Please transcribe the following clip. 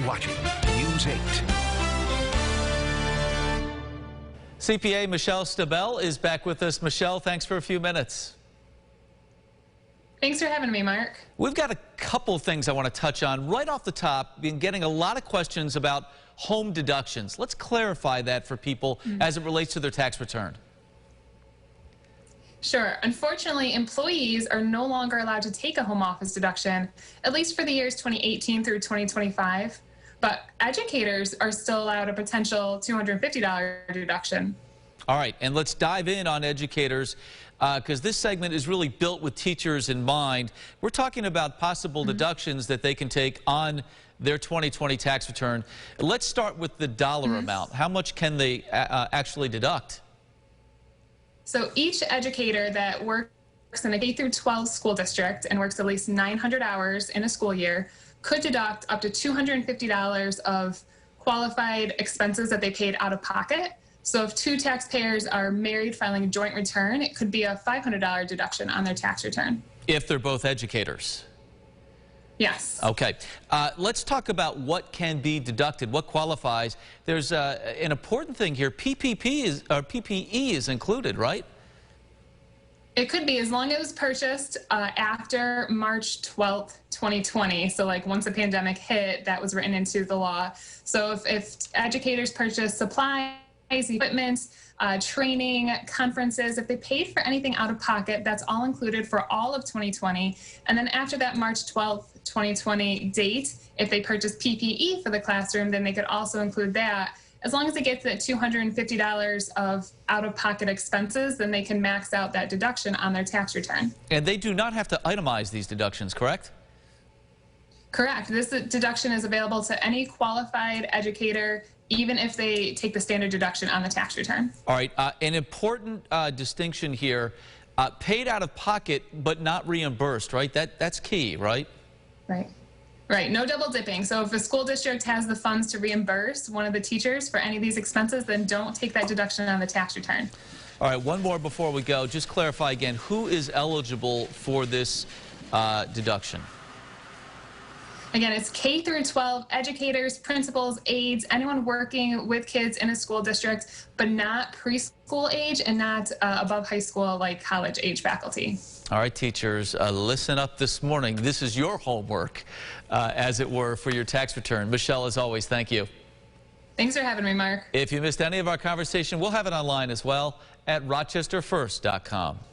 watching News 8. CPA Michelle Stabell is back with us. Michelle, thanks for a few minutes. Thanks for having me, Mark. We've got a couple things I want to touch on. Right off the top, been getting a lot of questions about home deductions. Let's clarify that for people as it relates to their tax return. Sure. Unfortunately, employees are no longer allowed to take a home office deduction, at least for the years 2018 through 2025. But educators are still allowed a potential $250 deduction. All right, and let's dive in on educators because this segment is really built with teachers in mind. We're talking about possible deductions that they can take on their 2020 tax return. Let's start with the dollar amount. How much can they actually deduct? So each educator that works in a K through 12 school district and works at least 900 hours in a school year could deduct up to $250 of qualified expenses that they paid out of pocket. So if two taxpayers are married filing a joint return, it could be a $500 deduction on their tax return. If they're both educators? Yes. Okay. Let's talk about what can be deducted, what qualifies. There's an important thing here. PPE is included, right? It could be, as long as it was purchased after March 12th, 2020. So like once the pandemic hit, that was written into the law. So if educators purchase supplies, equipment, training, conferences, if they paid for anything out of pocket, that's all included for all of 2020. And then after that March 12th, 2020 date, if they purchase PPE for the classroom, then they could also include that. As long as it gets that $250 of out-of-pocket expenses, then they can max out that deduction on their tax return. And they do not have to itemize these deductions, correct? Correct. This deduction is available to any qualified educator, even if they take the standard deduction on the tax return. All right. An important distinction here, paid out of pocket but not reimbursed, right? That's key, right? Right. Right. No double dipping. So if a school district has the funds to reimburse one of the teachers for any of these expenses, then don't take that deduction on the tax return. All right. One more before we go. Just clarify again, who is eligible for this deduction? Again, it's K through 12 educators, principals, aides, anyone working with kids in a school district, but not preschool age and not above high school like college age faculty. All right, teachers, listen up this morning. This is your homework, as it were, for your tax return. Michelle, as always, thank you. Thanks for having me, Mark. If you missed any of our conversation, we'll have it online as well at rochesterfirst.com.